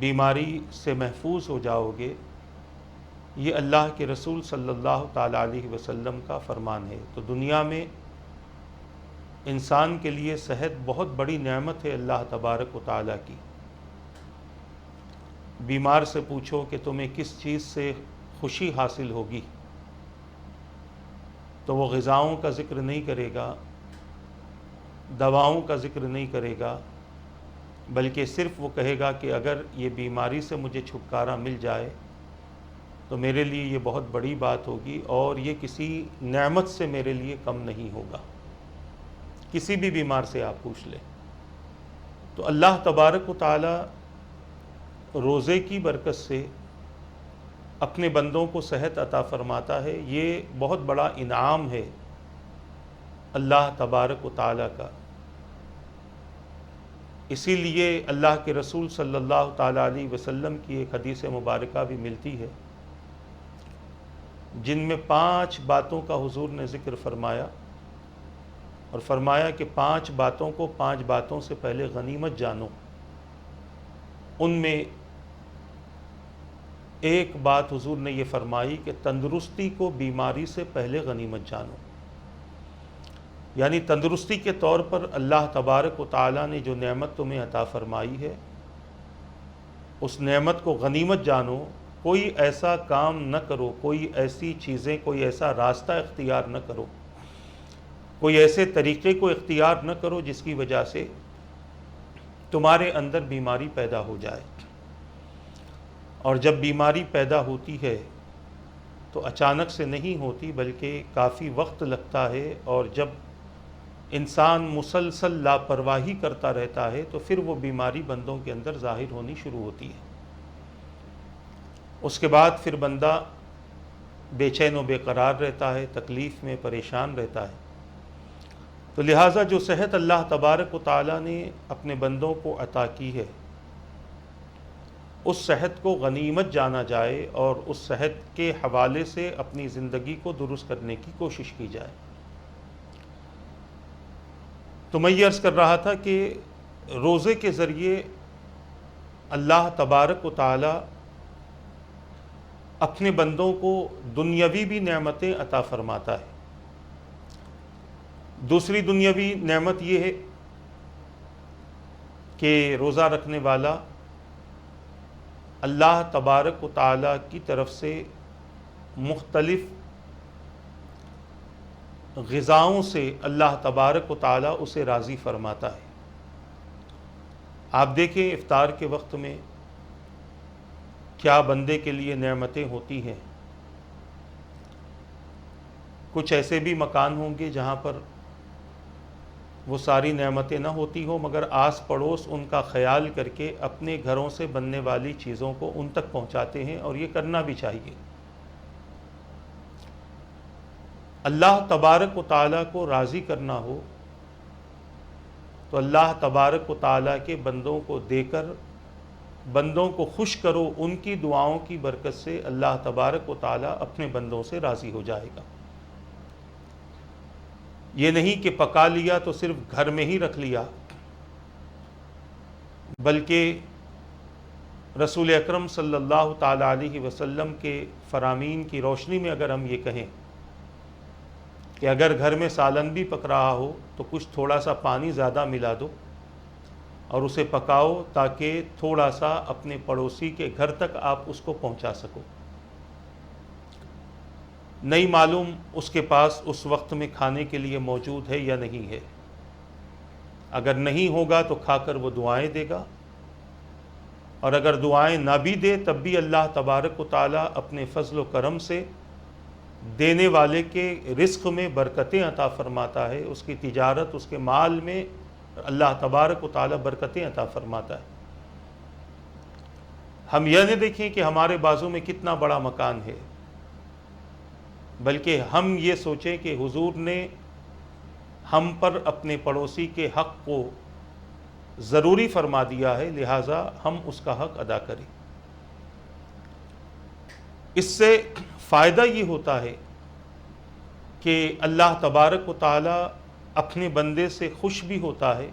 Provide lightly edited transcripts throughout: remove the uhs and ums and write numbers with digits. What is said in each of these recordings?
بیماری سے محفوظ ہو جاؤ گے، یہ اللہ کے رسول صلی اللہ تعالیٰ علیہ وسلم کا فرمان ہے۔ تو دنیا میں انسان کے لیے صحت بہت بڑی نعمت ہے اللہ تبارک و تعالیٰ کی۔ بیمار سے پوچھو کہ تمہیں کس چیز سے خوشی حاصل ہوگی، تو وہ غذاؤں کا ذکر نہیں کرے گا، دواؤں کا ذکر نہیں کرے گا، بلکہ صرف وہ کہے گا کہ اگر یہ بیماری سے مجھے چھٹکارا مل جائے تو میرے لیے یہ بہت بڑی بات ہوگی، اور یہ کسی نعمت سے میرے لیے کم نہیں ہوگا۔ کسی بھی بیمار سے آپ پوچھ لیں۔ تو اللہ تبارک و تعالی روزے کی برکت سے اپنے بندوں کو صحت عطا فرماتا ہے۔ یہ بہت بڑا انعام ہے اللہ تبارک و تعالی کا۔ اسی لیے اللہ کے رسول صلی اللہ تعالیٰ علیہ وسلم کی ایک حدیث مبارکہ بھی ملتی ہے جن میں 5 باتوں کا حضور نے ذکر فرمایا، اور فرمایا کہ 5 باتوں کو 5 باتوں سے پہلے غنیمت جانو۔ ان میں ایک بات حضور نے یہ فرمائی کہ تندرستی کو بیماری سے پہلے غنیمت جانو، یعنی تندرستی کے طور پر اللہ تبارک و تعالیٰ نے جو نعمت تمہیں عطا فرمائی ہے اس نعمت کو غنیمت جانو۔ کوئی ایسا کام نہ کرو، کوئی ایسی چیزیں، کوئی ایسا راستہ اختیار نہ کرو، کوئی ایسے طریقے کو اختیار نہ کرو جس کی وجہ سے تمہارے اندر بیماری پیدا ہو جائے۔ اور جب بیماری پیدا ہوتی ہے تو اچانک سے نہیں ہوتی، بلکہ کافی وقت لگتا ہے، اور جب انسان مسلسل لاپرواہی کرتا رہتا ہے تو پھر وہ بیماری بندوں کے اندر ظاہر ہونی شروع ہوتی ہے۔ اس کے بعد پھر بندہ بے چین و بے قرار رہتا ہے، تکلیف میں پریشان رہتا ہے۔ تو لہٰذا جو صحت اللہ تبارک و تعالیٰ نے اپنے بندوں کو عطا کی ہے اس صحت کو غنیمت جانا جائے، اور اس صحت کے حوالے سے اپنی زندگی کو درست کرنے کی کوشش کی جائے۔ تو میں یہ عرض کر رہا تھا کہ روزے کے ذریعے اللہ تبارک و تعالیٰ اپنے بندوں کو دنیاوی بھی نعمتیں عطا فرماتا ہے۔ دوسری دنیاوی نعمت یہ ہے کہ روزہ رکھنے والا اللہ تبارک و تعالیٰ کی طرف سے مختلف غذاؤں سے اللہ تبارک و تعالیٰ اسے راضی فرماتا ہے۔ آپ دیکھیں افطار کے وقت میں کیا بندے کے لیے نعمتیں ہوتی ہیں۔ کچھ ایسے بھی مکان ہوں گے جہاں پر وہ ساری نعمتیں نہ ہوتی ہوں، مگر آس پڑوس ان کا خیال کر کے اپنے گھروں سے بننے والی چیزوں کو ان تک پہنچاتے ہیں، اور یہ کرنا بھی چاہیے۔ اللہ تبارک و تعالیٰ کو راضی کرنا ہو تو اللہ تبارک و تعالیٰ کے بندوں کو دے کر بندوں کو خوش کرو، ان کی دعاؤں کی برکت سے اللہ تبارک و تعالیٰ اپنے بندوں سے راضی ہو جائے گا۔ یہ نہیں کہ پکا لیا تو صرف گھر میں ہی رکھ لیا، بلکہ رسول اکرم صلی اللہ تعالیٰ علیہ وسلم کے فرامین کی روشنی میں اگر ہم یہ کہیں کہ اگر گھر میں سالن بھی پک رہا ہو تو کچھ تھوڑا سا پانی زیادہ ملا دو اور اسے پکاؤ، تاکہ تھوڑا سا اپنے پڑوسی کے گھر تک آپ اس کو پہنچا سکو۔ نہیں معلوم اس کے پاس اس وقت میں کھانے کے لیے موجود ہے یا نہیں ہے، اگر نہیں ہوگا تو کھا کر وہ دعائیں دے گا، اور اگر دعائیں نہ بھی دے تب بھی اللہ تبارک و تعالیٰ اپنے فضل و کرم سے دینے والے کے رزق میں برکتیں عطا فرماتا ہے، اس کی تجارت، اس کے مال میں اللہ تبارک و تعالیٰ برکتیں عطا فرماتا ہے۔ ہم یہ نہ دیکھیں کہ ہمارے بازو میں کتنا بڑا مکان ہے، بلکہ ہم یہ سوچیں کہ حضور نے ہم پر اپنے پڑوسی کے حق کو ضروری فرما دیا ہے، لہٰذا ہم اس کا حق ادا کریں۔ اس سے فائدہ یہ ہوتا ہے کہ اللہ تبارک و تعالیٰ اپنے بندے سے خوش بھی ہوتا ہے،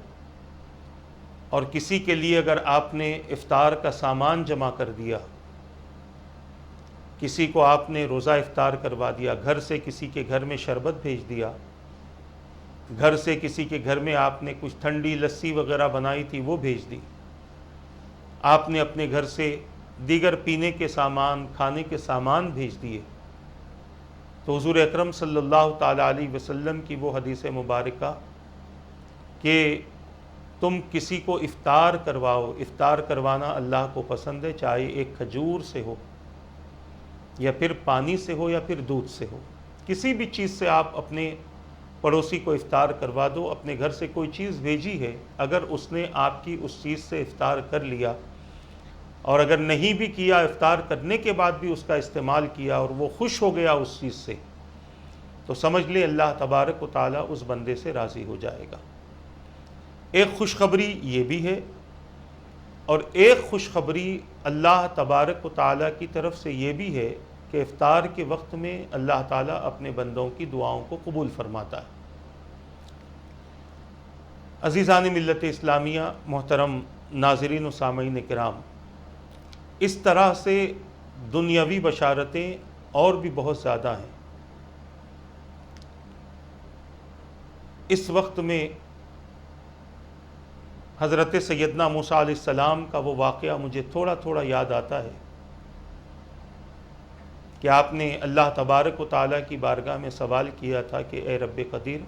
اور کسی کے لیے اگر آپ نے افطار کا سامان جمع کر دیا، کسی کو آپ نے روزہ افطار کروا دیا، گھر سے کسی کے گھر میں شربت بھیج دیا، گھر سے کسی کے گھر میں آپ نے کچھ ٹھنڈی لسی وغیرہ بنائی تھی وہ بھیج دی، آپ نے اپنے گھر سے دیگر پینے کے سامان، کھانے کے سامان بھیج دیے، تو حضور اکرم صلی اللہ تعالیٰ علیہ وسلم کی وہ حدیث مبارکہ کہ تم کسی کو افطار کرواؤ، افطار کروانا اللہ کو پسند ہے، چاہے ایک کھجور سے ہو یا پھر پانی سے ہو یا پھر دودھ سے ہو، کسی بھی چیز سے آپ اپنے پڑوسی کو افطار کروا دو۔ اپنے گھر سے کوئی چیز بھیجی ہے، اگر اس نے آپ کی اس چیز سے افطار کر لیا، اور اگر نہیں بھی کیا، افطار کرنے کے بعد بھی اس کا استعمال کیا اور وہ خوش ہو گیا اس چیز سے، تو سمجھ لے اللہ تبارک و تعالیٰ اس بندے سے راضی ہو جائے گا۔ ایک خوشخبری یہ بھی ہے، اور ایک خوشخبری اللہ تبارک و تعالیٰ کی طرف سے یہ بھی ہے کہ افطار کے وقت میں اللہ تعالیٰ اپنے بندوں کی دعاؤں کو قبول فرماتا ہے۔ عزیزان ملت اسلامیہ، محترم ناظرین و سامعین کرام، اس طرح سے دنیاوی بشارتیں اور بھی بہت زیادہ ہیں۔ اس وقت میں حضرت سیدنا موسیٰ علیہ السلام کا وہ واقعہ مجھے تھوڑا تھوڑا یاد آتا ہے کہ آپ نے اللہ تبارک و تعالیٰ کی بارگاہ میں سوال کیا تھا کہ اے رب قدیر،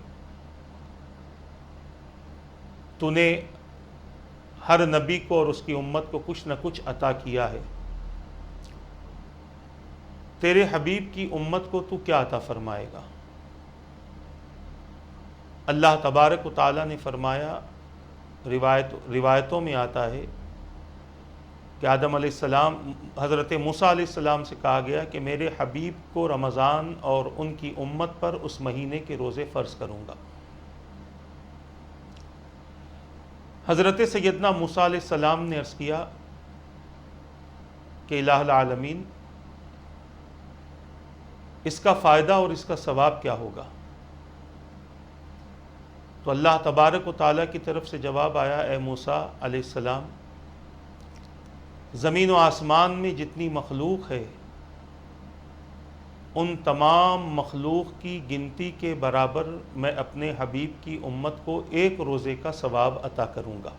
تو نے ہر نبی کو اور اس کی امت کو کچھ نہ کچھ عطا کیا ہے، تیرے حبیب کی امت کو تو کیا عطا فرمائے گا؟ اللہ تبارک و تعالیٰ نے فرمایا، روایتوں میں آتا ہے کہ آدم علیہ السلام، حضرت موسیٰ علیہ السلام سے کہا گیا کہ میرے حبیب کو رمضان اور ان کی امت پر اس مہینے کے روزے فرض کروں گا۔ حضرت سیدنا موسیٰ علیہ السلام نے عرض کیا کہ الہ العالمین، اس کا فائدہ اور اس کا ثواب کیا ہوگا؟ تو اللہ تبارک و تعالیٰ کی طرف سے جواب آیا، اے موسیٰ علیہ السلام، زمین و آسمان میں جتنی مخلوق ہے، ان تمام مخلوق کی گنتی کے برابر میں اپنے حبیب کی امت کو ایک روزے کا ثواب عطا کروں گا۔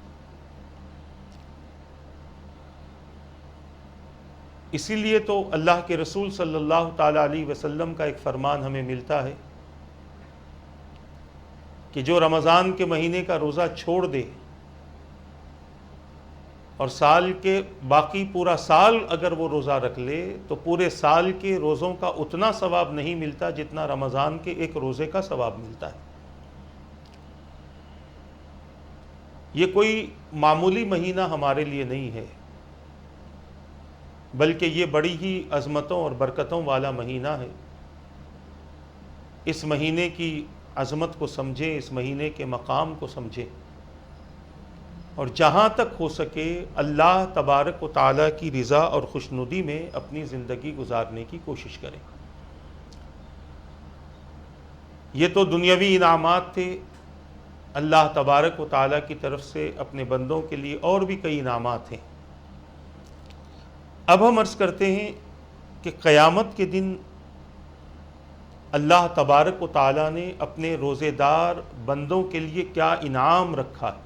اسی لیے تو اللہ کے رسول صلی اللہ تعالیٰ علیہ وسلم کا ایک فرمان ہمیں ملتا ہے کہ جو رمضان کے مہینے کا روزہ چھوڑ دے اور سال کے باقی پورا سال اگر وہ روزہ رکھ لے تو پورے سال کے روزوں کا اتنا ثواب نہیں ملتا جتنا رمضان کے ایک روزے کا ثواب ملتا ہے۔ یہ کوئی معمولی مہینہ ہمارے لیے نہیں ہے، بلکہ یہ بڑی ہی عظمتوں اور برکتوں والا مہینہ ہے۔ اس مہینے کی عظمت کو سمجھیں، اس مہینے کے مقام کو سمجھیں، اور جہاں تک ہو سکے اللہ تبارک و تعالیٰ کی رضا اور خوشنودی میں اپنی زندگی گزارنے کی کوشش کریں۔ یہ تو دنیاوی انعامات تھے، اللہ تبارک و تعالیٰ کی طرف سے اپنے بندوں کے لیے اور بھی کئی انعامات ہیں۔ اب ہم عرض کرتے ہیں کہ قیامت کے دن اللہ تبارک و تعالیٰ نے اپنے روزے دار بندوں کے لیے کیا انعام رکھا ہے،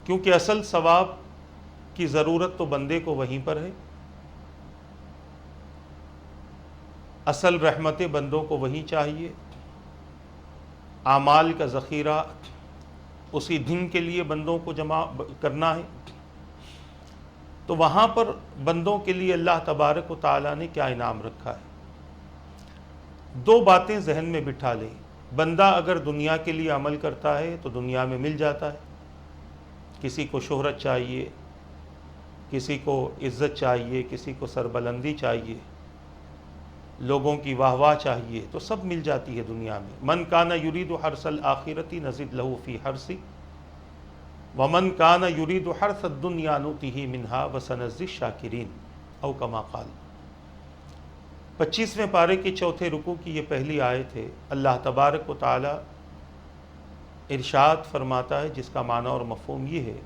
کیونکہ اصل ثواب کی ضرورت تو بندے کو وہیں پر ہے، اصل رحمتیں بندوں کو وہیں چاہیے، اعمال کا ذخیرہ اسی دن کے لیے بندوں کو جمع کرنا ہے، تو وہاں پر بندوں کے لیے اللہ تبارک و تعالیٰ نے کیا انعام رکھا ہے۔ دو باتیں ذہن میں بٹھا لیں، بندہ اگر دنیا کے لیے عمل کرتا ہے تو دنیا میں مل جاتا ہے، کسی کو شہرت چاہیے، کسی کو عزت چاہیے، کسی کو سربلندی چاہیے، لوگوں کی واہ واہ چاہیے، تو سب مل جاتی ہے دنیا میں۔ من کان یرید حرث الآخرۃ نزد لہ فی حرثہ ومن کان یرید حرث الدنیا نؤتہ منہا وسنجزی الشاکرین، او کما قال۔ 25ویں پارے کے چوتھے رکوع کی یہ پہلی آیت ہے۔ اللہ تبارک و تعالی ارشاد فرماتا ہے، جس کا معنی اور مفہوم یہ ہے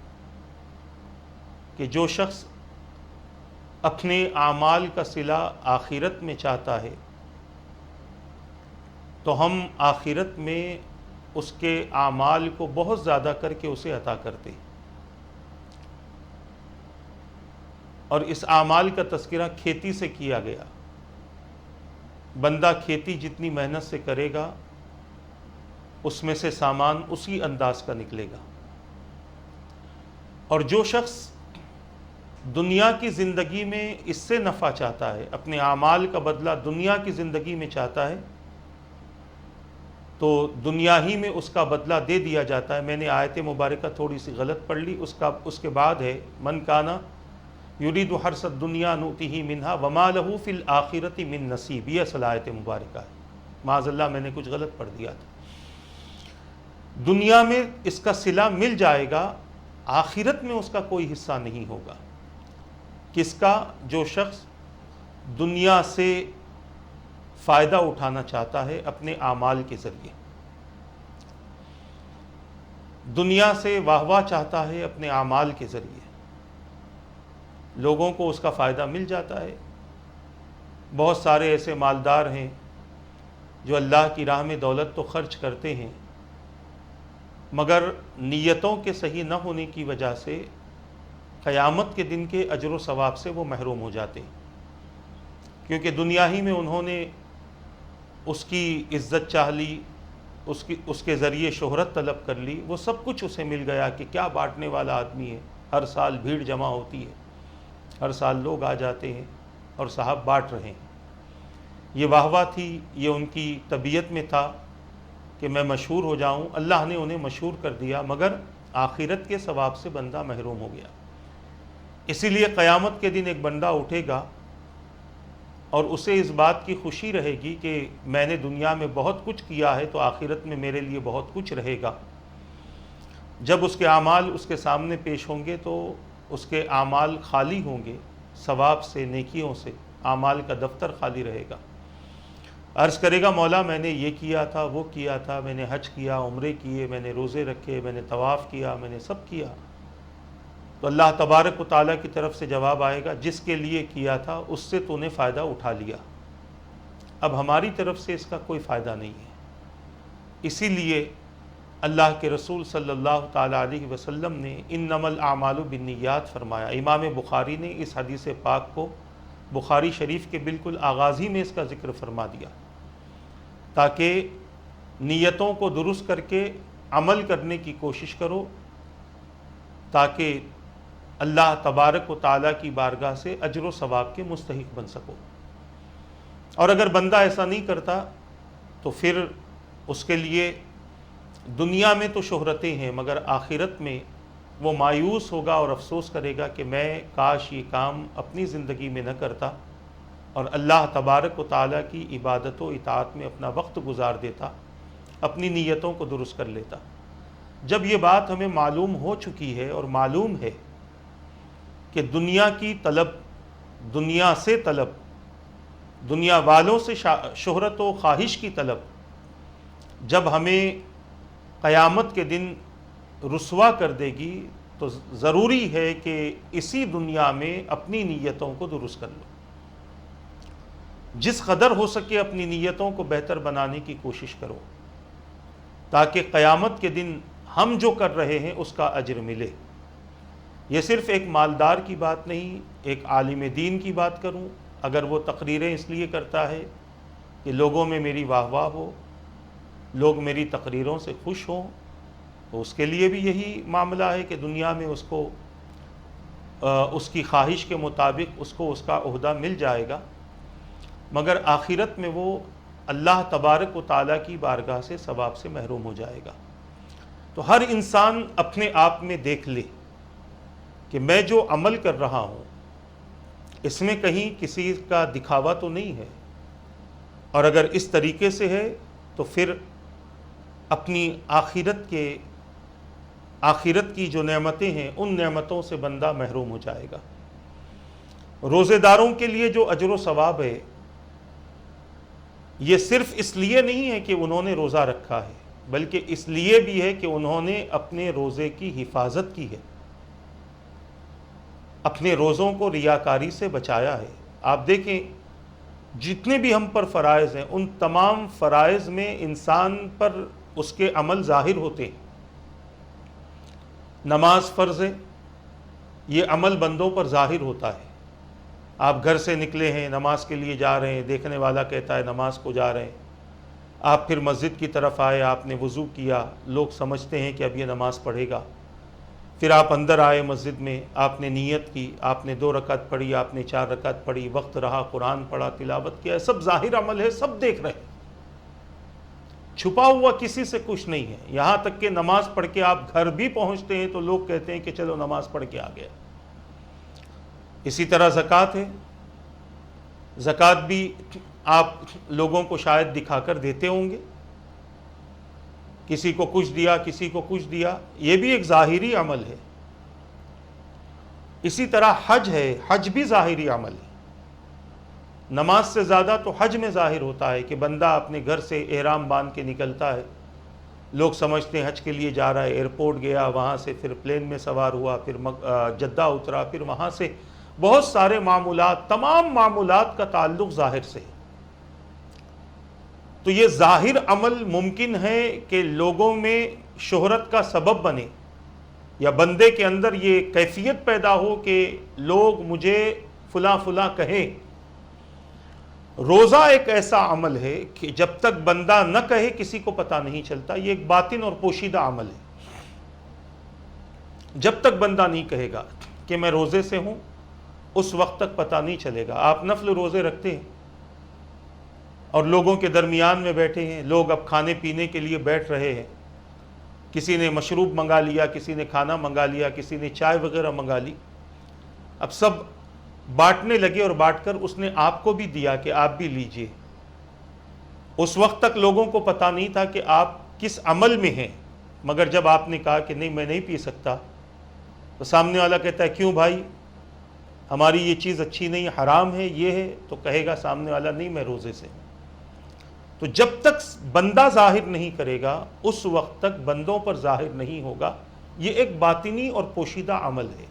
کہ جو شخص اپنے اعمال کا صلہ آخرت میں چاہتا ہے تو ہم آخرت میں اس کے اعمال کو بہت زیادہ کر کے اسے عطا کرتے ہیں۔ اور اس اعمال کا تذکرہ کھیتی سے کیا گیا۔ بندہ کھیتی جتنی محنت سے کرے گا اس میں سے سامان اسی انداز کا نکلے گا۔ اور جو شخص دنیا کی زندگی میں اس سے نفع چاہتا ہے، اپنے اعمال کا بدلہ دنیا کی زندگی میں چاہتا ہے، تو دنیا ہی میں اس کا بدلہ دے دیا جاتا ہے۔ میں نے آیت مبارکہ تھوڑی سی غلط پڑھ لی، اس کے بعد ہے من کانا یرید حرث الدنیا نؤتہ منہا وما لہ فی الآخرۃ من نصیب، یہ اصل آیت مبارکہ ہے۔ معاذ اللہ میں نے کچھ غلط پڑھ دیا تھا۔ دنیا میں اس کا صلہ مل جائے گا، آخرت میں اس کا کوئی حصہ نہیں ہوگا۔ کس کا؟ جو شخص دنیا سے فائدہ اٹھانا چاہتا ہے اپنے اعمال کے ذریعے، دنیا سے واہ واہ چاہتا ہے اپنے اعمال کے ذریعے، لوگوں کو اس کا فائدہ مل جاتا ہے۔ بہت سارے ایسے مالدار ہیں جو اللہ کی راہ میں دولت تو خرچ کرتے ہیں، مگر نیتوں کے صحیح نہ ہونے کی وجہ سے قیامت کے دن کے اجر و ثواب سے وہ محروم ہو جاتے ہیں، کیونکہ دنیا ہی میں انہوں نے اس کی عزت چاہ لی، اس کے ذریعے شہرت طلب کر لی، وہ سب کچھ اسے مل گیا کہ کیا بانٹنے والا آدمی ہے۔ ہر سال بھیڑ جمع ہوتی ہے، ہر سال لوگ آ جاتے ہیں اور صاحب بانٹ رہے ہیں۔ یہ واہ واہ تھی، یہ ان کی طبیعت میں تھا کہ میں مشہور ہو جاؤں، اللہ نے انہیں مشہور کر دیا، مگر آخرت کے ثواب سے بندہ محروم ہو گیا۔ اسی لیے قیامت کے دن ایک بندہ اٹھے گا اور اسے اس بات کی خوشی رہے گی کہ میں نے دنیا میں بہت کچھ کیا ہے تو آخرت میں میرے لیے بہت کچھ رہے گا۔ جب اس کے اعمال اس کے سامنے پیش ہوں گے تو اس کے اعمال خالی ہوں گے، ثواب سے، نیکیوں سے، اعمال کا دفتر خالی رہے گا۔ عرض کرے گا مولا میں نے یہ کیا تھا، وہ کیا تھا، میں نے حج کیا، عمرے کیے، میں نے روزے رکھے، میں نے طواف کیا، میں نے سب کیا۔ تو اللہ تبارک و تعالیٰ کی طرف سے جواب آئے گا جس کے لیے کیا تھا اس سے تو نے فائدہ اٹھا لیا، اب ہماری طرف سے اس کا کوئی فائدہ نہیں ہے۔ اسی لیے اللہ کے رسول صلی اللہ تعالیٰ علیہ وسلم نے انما الاعمال بالنیات فرمایا۔ امام بخاری نے اس حدیث پاک کو بخاری شریف کے بالکل آغاز ہی میں اس کا ذکر فرما دیا، تاکہ نیتوں کو درست کر کے عمل کرنے کی کوشش کرو، تاکہ اللہ تبارک و تعالیٰ کی بارگاہ سے اجر و ثواب کے مستحق بن سکو۔ اور اگر بندہ ایسا نہیں کرتا تو پھر اس کے لیے دنیا میں تو شہرتیں ہیں، مگر آخرت میں وہ مایوس ہوگا اور افسوس کرے گا کہ میں کاش یہ کام اپنی زندگی میں نہ کرتا اور اللہ تبارک و تعالیٰ کی عبادت و اطاعت میں اپنا وقت گزار دیتا، اپنی نیتوں کو درست کر لیتا۔ جب یہ بات ہمیں معلوم ہو چکی ہے اور معلوم ہے کہ دنیا کی طلب، دنیا سے طلب، دنیا والوں سے شہرت و خواہش کی طلب جب ہمیں قیامت کے دن رسوا کر دے گی تو ضروری ہے کہ اسی دنیا میں اپنی نیتوں کو درست کر لو، جس قدر ہو سکے اپنی نیتوں کو بہتر بنانے کی کوشش کرو، تاکہ قیامت کے دن ہم جو کر رہے ہیں اس کا اجر ملے۔ یہ صرف ایک مالدار کی بات نہیں، ایک عالم دین کی بات کروں، اگر وہ تقریریں اس لیے کرتا ہے کہ لوگوں میں میری واہ واہ ہو، لوگ میری تقریروں سے خوش ہوں، تو اس کے لیے بھی یہی معاملہ ہے کہ دنیا میں اس کو اس کی خواہش کے مطابق اس کو اس کا عہدہ مل جائے گا، مگر آخرت میں وہ اللہ تبارک و تعالیٰ کی بارگاہ سے ثواب سے محروم ہو جائے گا۔ تو ہر انسان اپنے آپ میں دیکھ لے کہ میں جو عمل کر رہا ہوں اس میں کہیں کسی کا دکھاوا تو نہیں ہے، اور اگر اس طریقے سے ہے تو پھر اپنی آخرت کی جو نعمتیں ہیں ان نعمتوں سے بندہ محروم ہو جائے گا۔ روزے داروں کے لیے جو اجر و ثواب ہے یہ صرف اس لیے نہیں ہے کہ انہوں نے روزہ رکھا ہے، بلکہ اس لیے بھی ہے کہ انہوں نے اپنے روزے کی حفاظت کی ہے، اپنے روزوں کو ریاکاری سے بچایا ہے۔ آپ دیکھیں جتنے بھی ہم پر فرائض ہیں ان تمام فرائض میں انسان پر اس کے عمل ظاہر ہوتے ہیں۔ نماز فرض ہے، یہ عمل بندوں پر ظاہر ہوتا ہے۔ آپ گھر سے نکلے ہیں، نماز کے لیے جا رہے ہیں، دیکھنے والا کہتا ہے نماز کو جا رہے ہیں۔ آپ پھر مسجد کی طرف آئے، آپ نے وضو کیا، لوگ سمجھتے ہیں کہ اب یہ نماز پڑھے گا۔ پھر آپ اندر آئے مسجد میں، آپ نے نیت کی، آپ نے 2 رکعت پڑھی، آپ نے 4 رکعت پڑھی، وقت رہا، قرآن پڑھا، تلاوت کیا، سب ظاہر عمل ہے، سب دیکھ رہے ہیں، چھپا ہوا کسی سے کچھ نہیں ہے۔ یہاں تک کہ نماز پڑھ کے آپ گھر بھی پہنچتے ہیں تو لوگ کہتے ہیں کہ چلو نماز پڑھ کے آ گیا۔ اسی طرح زکوٰۃ ہے، زکوٰۃ بھی آپ لوگوں کو شاید دکھا کر دیتے ہوں گے، کسی کو کچھ دیا، کسی کو کچھ دیا، یہ بھی ایک ظاہری عمل ہے۔ اسی طرح حج ہے، حج بھی ظاہری عمل ہے۔ نماز سے زیادہ تو حج میں ظاہر ہوتا ہے کہ بندہ اپنے گھر سے احرام باندھ کے نکلتا ہے، لوگ سمجھتے ہیں حج کے لیے جا رہا ہے، ایئرپورٹ گیا، وہاں سے پھر پلین میں سوار ہوا، پھر جدہ اترا، پھر وہاں سے بہت سارے معمولات، تمام معمولات کا تعلق ظاہر سے ہے۔ تو یہ ظاہر عمل ممکن ہے کہ لوگوں میں شہرت کا سبب بنے، یا بندے کے اندر یہ کیفیت پیدا ہو کہ لوگ مجھے فلاں فلاں کہیں۔ روزہ ایک ایسا عمل ہے کہ جب تک بندہ نہ کہے کسی کو پتہ نہیں چلتا، یہ ایک باطن اور پوشیدہ عمل ہے۔ جب تک بندہ نہیں کہے گا کہ میں روزے سے ہوں، اس وقت تک پتہ نہیں چلے گا۔ آپ نفل روزے رکھتے ہیں اور لوگوں کے درمیان میں بیٹھے ہیں، لوگ اب کھانے پینے کے لیے بیٹھ رہے ہیں، کسی نے مشروب منگا لیا، کسی نے کھانا منگا لیا، کسی نے چائے وغیرہ منگا لی، اب سب بانٹنے لگے، اور بانٹ کر اس نے آپ کو بھی دیا کہ آپ بھی لیجئے۔ اس وقت تک لوگوں کو پتہ نہیں تھا کہ آپ کس عمل میں ہیں، مگر جب آپ نے کہا کہ نہیں میں نہیں پی سکتا، تو سامنے والا کہتا ہے کیوں بھائی، ہماری یہ چیز اچھی نہیں، حرام ہے، یہ ہے، تو کہے گا سامنے والا نہیں میں روزے سے ہوں۔ تو جب تک بندہ ظاہر نہیں کرے گا اس وقت تک بندوں پر ظاہر نہیں ہوگا۔ یہ ایک باطنی اور پوشیدہ عمل ہے۔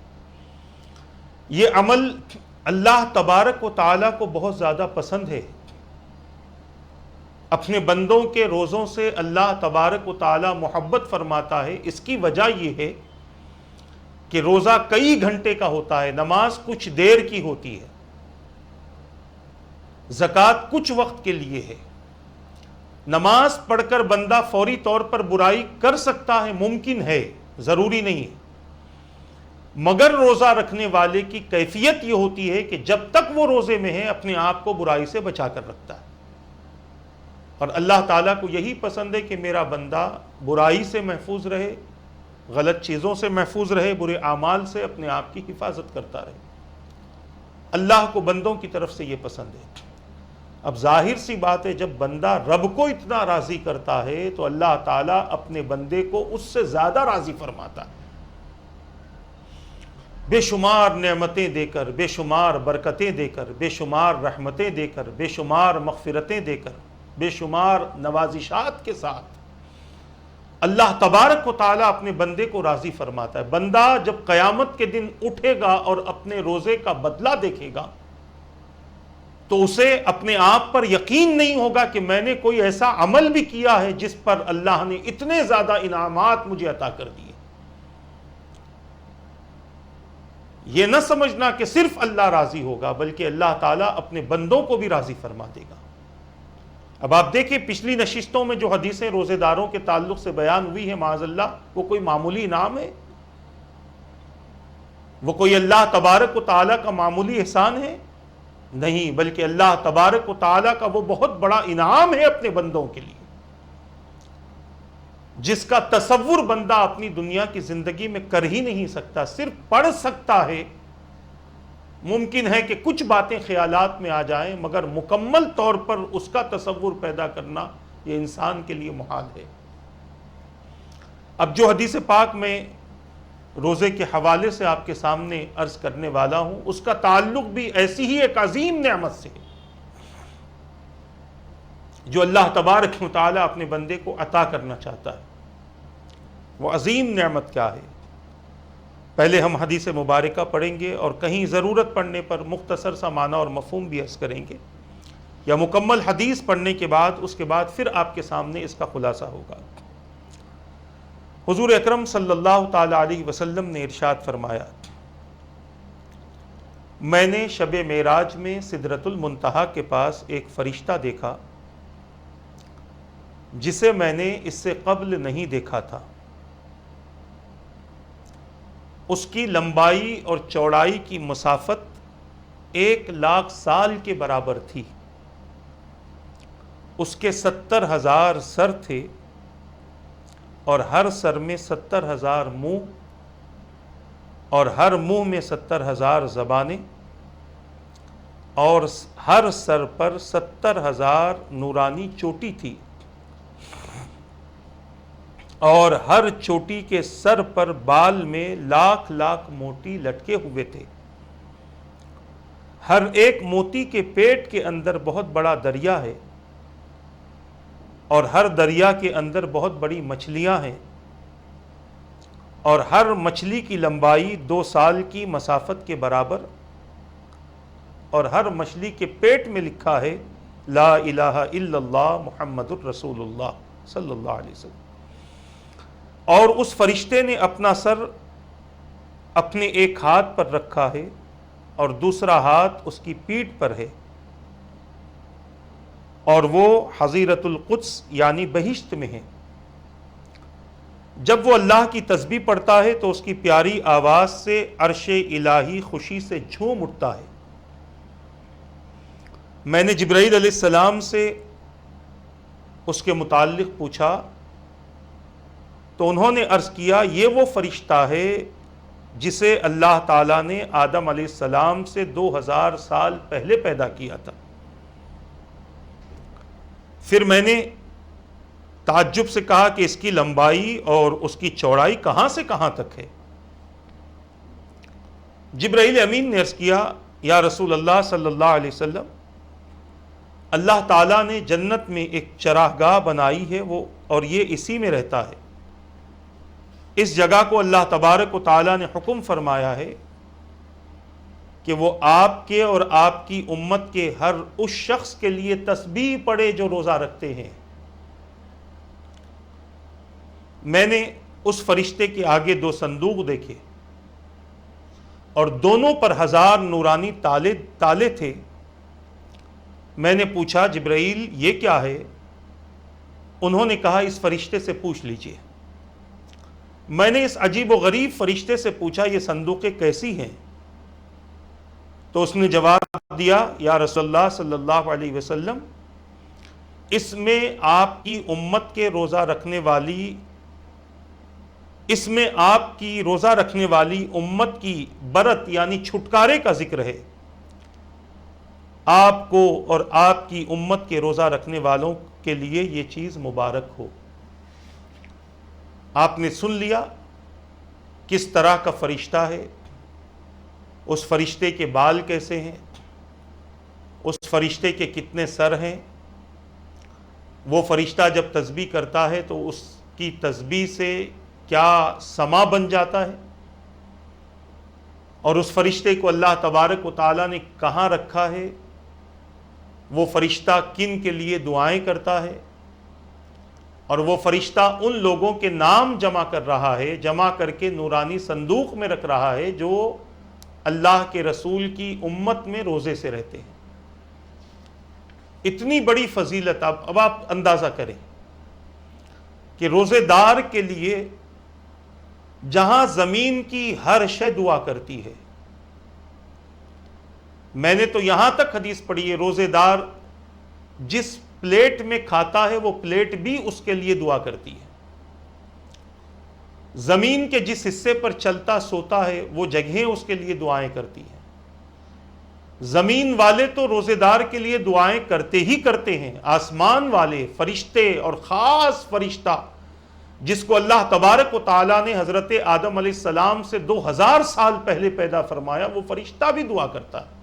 یہ عمل اللہ تبارک و تعالیٰ کو بہت زیادہ پسند ہے۔ اپنے بندوں کے روزوں سے اللہ تبارک و تعالیٰ محبت فرماتا ہے۔ اس کی وجہ یہ ہے کہ روزہ کئی گھنٹے کا ہوتا ہے، نماز کچھ دیر کی ہوتی ہے، زکوٰۃ کچھ وقت کے لیے ہے۔ نماز پڑھ کر بندہ فوری طور پر برائی کر سکتا ہے، ممکن ہے، ضروری نہیں ہے، مگر روزہ رکھنے والے کی کیفیت یہ ہوتی ہے کہ جب تک وہ روزے میں ہے اپنے آپ کو برائی سے بچا کر رکھتا ہے۔ اور اللہ تعالیٰ کو یہی پسند ہے کہ میرا بندہ برائی سے محفوظ رہے، غلط چیزوں سے محفوظ رہے، برے اعمال سے اپنے آپ کی حفاظت کرتا رہے۔ اللہ کو بندوں کی طرف سے یہ پسند ہے۔ اب ظاہر سی بات ہے، جب بندہ رب کو اتنا راضی کرتا ہے تو اللہ تعالیٰ اپنے بندے کو اس سے زیادہ راضی فرماتا ہے۔ بے شمار نعمتیں دے کر، بے شمار برکتیں دے کر، بے شمار رحمتیں دے کر، بے شمار مغفرتیں دے کر، بے شمار نوازشات کے ساتھ اللہ تبارک و تعالیٰ اپنے بندے کو راضی فرماتا ہے۔ بندہ جب قیامت کے دن اٹھے گا اور اپنے روزے کا بدلہ دیکھے گا تو اسے اپنے آپ پر یقین نہیں ہوگا کہ میں نے کوئی ایسا عمل بھی کیا ہے جس پر اللہ نے اتنے زیادہ انعامات مجھے عطا کر دیے۔ یہ نہ سمجھنا کہ صرف اللہ راضی ہوگا، بلکہ اللہ تعالیٰ اپنے بندوں کو بھی راضی فرما دے گا۔ اب آپ دیکھیں پچھلی نشستوں میں جو حدیثیں روزے داروں کے تعلق سے بیان ہوئی ہیں، معاذ اللہ وہ کوئی معمولی انعام ہے؟ وہ کوئی اللہ تبارک و تعالیٰ کا معمولی احسان ہے؟ نہیں، بلکہ اللہ تبارک و تعالیٰ کا وہ بہت بڑا انعام ہے اپنے بندوں کے لیے، جس کا تصور بندہ اپنی دنیا کی زندگی میں کر ہی نہیں سکتا، صرف پڑھ سکتا ہے۔ ممکن ہے کہ کچھ باتیں خیالات میں آ جائیں، مگر مکمل طور پر اس کا تصور پیدا کرنا یہ انسان کے لیے محال ہے۔ اب جو حدیث پاک میں روزے کے حوالے سے آپ کے سامنے عرض کرنے والا ہوں، اس کا تعلق بھی ایسی ہی ایک عظیم نعمت سے ہے جو اللہ تبارک و تعالی اپنے بندے کو عطا کرنا چاہتا ہے۔ وہ عظیم نعمت کیا ہے؟ پہلے ہم حدیث مبارکہ پڑھیں گے اور کہیں ضرورت پڑنے پر مختصر سا معنی اور مفہوم بھی عرض کریں گے، یا مکمل حدیث پڑھنے کے بعد اس کے بعد پھر آپ کے سامنے اس کا خلاصہ ہوگا۔ حضور اکرم صلی اللہ تعالی علیہ وسلم نے ارشاد فرمایا، میں نے شب معراج میں سدرۃ المنتہا کے پاس ایک فرشتہ دیکھا جسے میں نے اس سے قبل نہیں دیکھا تھا۔ اس کی لمبائی اور چوڑائی کی مسافت 1,00,000 سال کے برابر تھی۔ اس کے 70,000 سر تھے اور ہر سر میں 70,000 منہ، اور ہر منہ میں 70,000 زبانیں، اور ہر سر پر 70,000 نورانی چوٹی تھی، اور ہر چوٹی کے سر پر بال میں لاکھ لاکھ موتی لٹکے ہوئے تھے۔ ہر ایک موتی کے پیٹ کے اندر بہت بڑا دریا ہے، اور ہر دریا کے اندر بہت بڑی مچھلیاں ہیں، اور ہر مچھلی کی لمبائی 2 سال کی مسافت کے برابر، اور ہر مچھلی کے پیٹ میں لکھا ہے لا الہ الا اللہ محمد الرسول اللہ صلی اللہ علیہ وسلم۔ اور اس فرشتے نے اپنا سر اپنے ایک ہاتھ پر رکھا ہے اور دوسرا ہاتھ اس کی پیٹھ پر ہے، اور وہ حضیرۃ القدس یعنی بہشت میں ہے۔ جب وہ اللہ کی تسبیح پڑھتا ہے تو اس کی پیاری آواز سے عرش الہی خوشی سے جھوم اٹھتا ہے۔ میں نے جبرائیل علیہ السلام سے اس کے متعلق پوچھا تو انہوں نے عرض کیا، یہ وہ فرشتہ ہے جسے اللہ تعالیٰ نے آدم علیہ السلام سے 2000 سال پہلے پیدا کیا تھا۔ پھر میں نے تعجب سے کہا کہ اس کی لمبائی اور اس کی چوڑائی کہاں سے کہاں تک ہے؟ جبرائیل امین نے عرض کیا، یا رسول اللہ صلی اللہ علیہ وسلم، اللہ تعالیٰ نے جنت میں ایک چراگاہ بنائی ہے، اور یہ اسی میں رہتا ہے۔ اس جگہ کو اللہ تبارک و تعالیٰ نے حکم فرمایا ہے کہ وہ آپ کے اور آپ کی امت کے ہر اس شخص کے لیے تسبیح پڑھے جو روزہ رکھتے ہیں۔ میں نے اس فرشتے کے آگے 2 صندوق دیکھے اور دونوں پر 1000 نورانی تالے تھے۔ میں نے پوچھا، جبرائیل یہ کیا ہے؟ انہوں نے کہا، اس فرشتے سے پوچھ لیجئے۔ میں نے اس عجیب و غریب فرشتے سے پوچھا، یہ صندوقیں کیسی ہیں؟ تو اس نے جواب دیا، یا رسول اللہ صلی اللہ علیہ وسلم، اس میں آپ کی امت کے روزہ رکھنے والی امت کی برت یعنی چھٹکارے کا ذکر ہے۔ آپ کو اور آپ کی امت کے روزہ رکھنے والوں کے لیے یہ چیز مبارک ہو۔ آپ نے سن لیا کس طرح کا فرشتہ ہے، اس فرشتے کے بال کیسے ہیں، اس فرشتے کے کتنے سر ہیں، وہ فرشتہ جب تسبیح کرتا ہے تو اس کی تسبیح سے کیا سما بن جاتا ہے، اور اس فرشتے کو اللہ تبارک و تعالیٰ نے کہاں رکھا ہے، وہ فرشتہ کن کے لیے دعائیں کرتا ہے، اور وہ فرشتہ ان لوگوں کے نام جمع کر رہا ہے، جمع کر کے نورانی صندوق میں رکھ رہا ہے جو اللہ کے رسول کی امت میں روزے سے رہتے ہیں۔ اتنی بڑی فضیلت، اب آپ اندازہ کریں کہ روزے دار کے لیے جہاں زمین کی ہر شے دعا کرتی ہے، میں نے تو یہاں تک حدیث پڑھی ہے روزے دار جس پلیٹ میں کھاتا ہے وہ پلیٹ بھی اس کے لیے دعا کرتی ہے، زمین کے جس حصے پر چلتا سوتا ہے وہ جگہیں اس کے لیے دعائیں کرتی ہیں۔ زمین والے تو روزے دار کے لیے دعائیں کرتے ہی کرتے ہیں، آسمان والے فرشتے اور خاص فرشتہ جس کو اللہ تبارک و تعالیٰ نے حضرت آدم علیہ السلام سے 2000 سال پہلے پیدا فرمایا، وہ فرشتہ بھی دعا کرتا ہے۔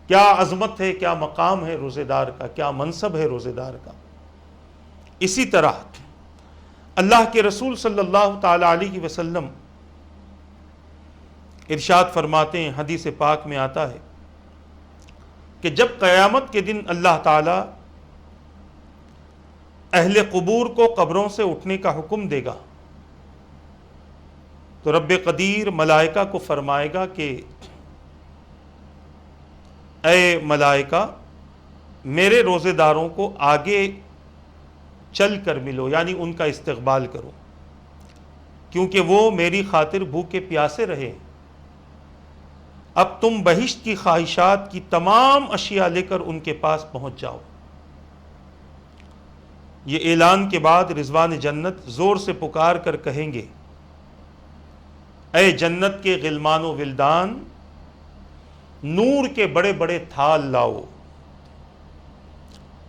کیا عظمت ہے، کیا مقام ہے روزے دار کا، کیا منصب ہے روزے دار کا۔ اسی طرح اللہ کے رسول صلی اللہ تعالی علیہ وسلم ارشاد فرماتے ہیں، حدیث پاک میں آتا ہے کہ جب قیامت کے دن اللہ تعالی اہل قبور کو قبروں سے اٹھنے کا حکم دے گا تو رب قدیر ملائکہ کو فرمائے گا کہ اے ملائکہ میرے روزے داروں کو آگے چل کر ملو، یعنی ان کا استقبال کرو، کیونکہ وہ میری خاطر بھوکے پیاسے رہے، اب تم بہشت کی خواہشات کی تمام اشیاء لے کر ان کے پاس پہنچ جاؤ۔ یہ اعلان کے بعد رضوان جنت زور سے پکار کر کہیں گے، اے جنت کے غلمان و ولدان، نور کے بڑے بڑے تھال لاؤ۔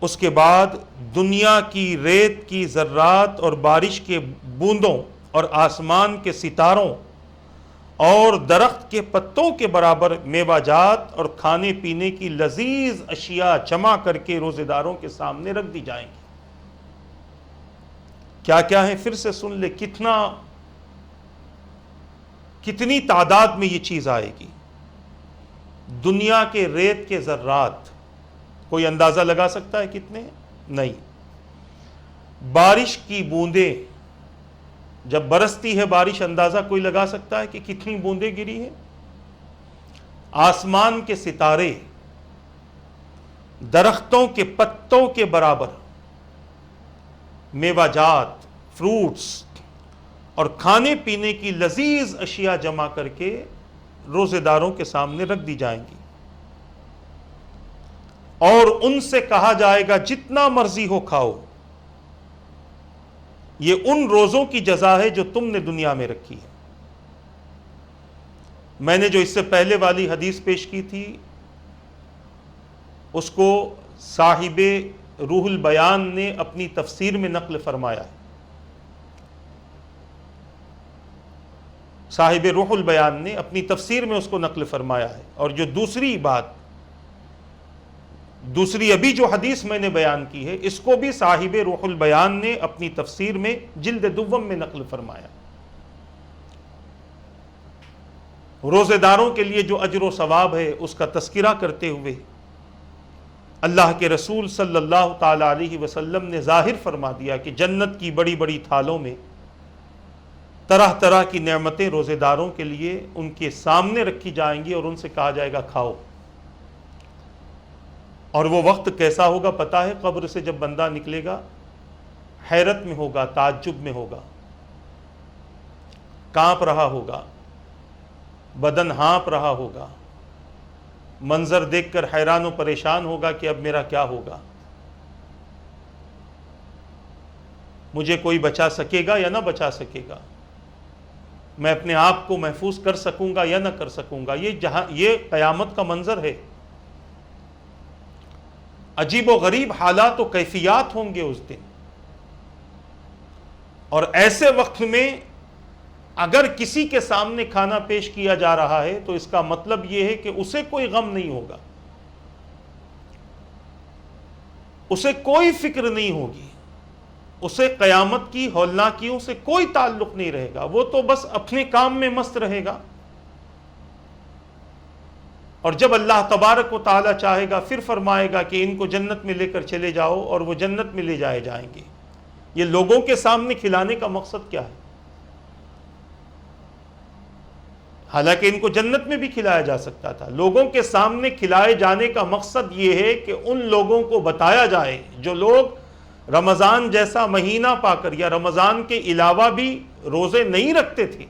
اس کے بعد دنیا کی ریت کی ذرات اور بارش کے بوندوں اور آسمان کے ستاروں اور درخت کے پتوں کے برابر میوہ جات اور کھانے پینے کی لذیذ اشیاء جمع کر کے روزے داروں کے سامنے رکھ دی جائیں گی۔ کیا کیا ہے پھر سے سن لے، کتنی تعداد میں یہ چیز آئے گی۔ دنیا کے ریت کے ذرات، کوئی اندازہ لگا سکتا ہے کتنے؟ نہیں۔ بارش کی بوندیں، جب برستی ہے بارش، اندازہ کوئی لگا سکتا ہے کہ کتنی بوندیں گری ہیں؟ آسمان کے ستارے، درختوں کے پتوں کے برابر میوہ جات، فروٹس اور کھانے پینے کی لذیذ اشیاء جمع کر کے روزے داروں کے سامنے رکھ دی جائیں گی، اور ان سے کہا جائے گا جتنا مرضی ہو کھاؤ، یہ ان روزوں کی جزا ہے جو تم نے دنیا میں رکھی ہے۔ میں نے جو اس سے پہلے والی حدیث پیش کی تھی اس کو صاحب روح البیان نے اپنی تفسیر میں نقل فرمایا ہے۔ صاحب روح البیان نے اپنی تفسیر میں اس کو نقل فرمایا ہے، اور جو دوسری ابھی جو حدیث میں نے بیان کی ہے، اس کو بھی صاحب روح البیان نے اپنی تفسیر میں جلد دوم میں نقل فرمایا۔ روزے داروں کے لیے جو اجر و ثواب ہے اس کا تذکرہ کرتے ہوئے اللہ کے رسول صلی اللہ تعالی علیہ وسلم نے ظاہر فرما دیا کہ جنت کی بڑی بڑی تھالوں میں طرح طرح کی نعمتیں روزے داروں کے لیے ان کے سامنے رکھی جائیں گی، اور ان سے کہا جائے گا کھاؤ۔ اور وہ وقت کیسا ہوگا پتہ ہے؟ قبر سے جب بندہ نکلے گا حیرت میں ہوگا، تعجب میں ہوگا، کانپ رہا ہوگا، بدن ہانپ رہا ہوگا، منظر دیکھ کر حیران و پریشان ہوگا کہ اب میرا کیا ہوگا، مجھے کوئی بچا سکے گا یا نہ بچا سکے گا، میں اپنے آپ کو محفوظ کر سکوں گا یا نہ کر سکوں گا۔ یہ قیامت کا منظر ہے۔ عجیب و غریب حالات و کیفیات ہوں گے اس دن، اور ایسے وقت میں اگر کسی کے سامنے کھانا پیش کیا جا رہا ہے تو اس کا مطلب یہ ہے کہ اسے کوئی غم نہیں ہوگا، اسے کوئی فکر نہیں ہوگی، اسے قیامت کی ہولناکیوں سے کوئی تعلق نہیں رہے گا، وہ تو بس اپنے کام میں مست رہے گا۔ اور جب اللہ تبارک و تعالی چاہے گا پھر فرمائے گا کہ ان کو جنت میں لے کر چلے جاؤ، اور وہ جنت میں لے جائے جائیں گے۔ یہ لوگوں کے سامنے کھلانے کا مقصد کیا ہے؟ حالانکہ ان کو جنت میں بھی کھلایا جا سکتا تھا۔ لوگوں کے سامنے کھلائے جانے کا مقصد یہ ہے کہ ان لوگوں کو بتایا جائے جو لوگ رمضان جیسا مہینہ پا کر یا رمضان کے علاوہ بھی روزے نہیں رکھتے تھے،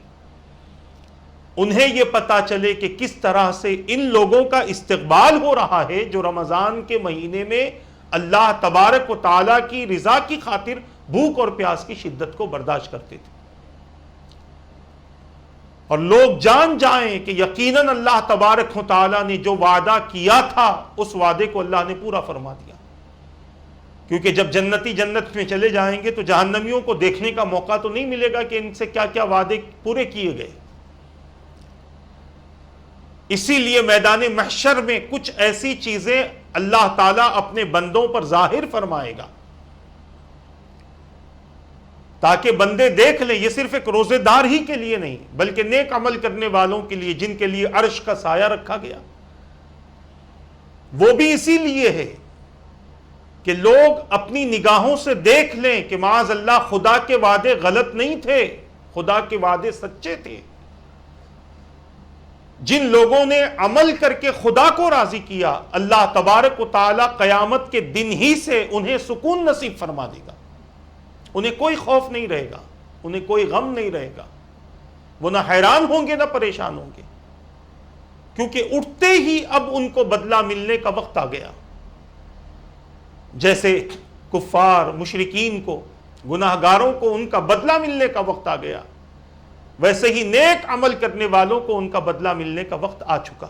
انہیں یہ پتا چلے کہ کس طرح سے ان لوگوں کا استقبال ہو رہا ہے جو رمضان کے مہینے میں اللہ تبارک و تعالیٰ کی رضا کی خاطر بھوک اور پیاس کی شدت کو برداشت کرتے تھے، اور لوگ جان جائیں کہ یقیناً اللہ تبارک و تعالیٰ نے جو وعدہ کیا تھا اس وعدے کو اللہ نے پورا فرما دیا۔ کیونکہ جب جنتی جنت میں چلے جائیں گے تو جہنمیوں کو دیکھنے کا موقع تو نہیں ملے گا کہ ان سے کیا کیا وعدے پورے کیے گئے۔ اسی لیے میدان محشر میں کچھ ایسی چیزیں اللہ تعالیٰ اپنے بندوں پر ظاہر فرمائے گا تاکہ بندے دیکھ لیں. یہ صرف ایک روزے دار ہی کے لیے نہیں بلکہ نیک عمل کرنے والوں کے لیے جن کے لیے عرش کا سایہ رکھا گیا. وہ بھی اسی لیے ہے کہ لوگ اپنی نگاہوں سے دیکھ لیں کہ معاذ اللہ خدا کے وعدے غلط نہیں تھے, خدا کے وعدے سچے تھے. جن لوگوں نے عمل کر کے خدا کو راضی کیا اللہ تبارک و تعالی قیامت کے دن ہی سے انہیں سکون نصیب فرما دے گا. انہیں کوئی خوف نہیں رہے گا, انہیں کوئی غم نہیں رہے گا. وہ نہ حیران ہوں گے نہ پریشان ہوں گے, کیونکہ اٹھتے ہی اب ان کو بدلہ ملنے کا وقت آ گیا. جیسے کفار مشرکین کو, گناہگاروں کو ان کا بدلہ ملنے کا وقت آ گیا, ویسے ہی نیک عمل کرنے والوں کو ان کا بدلہ ملنے کا وقت آ چکا.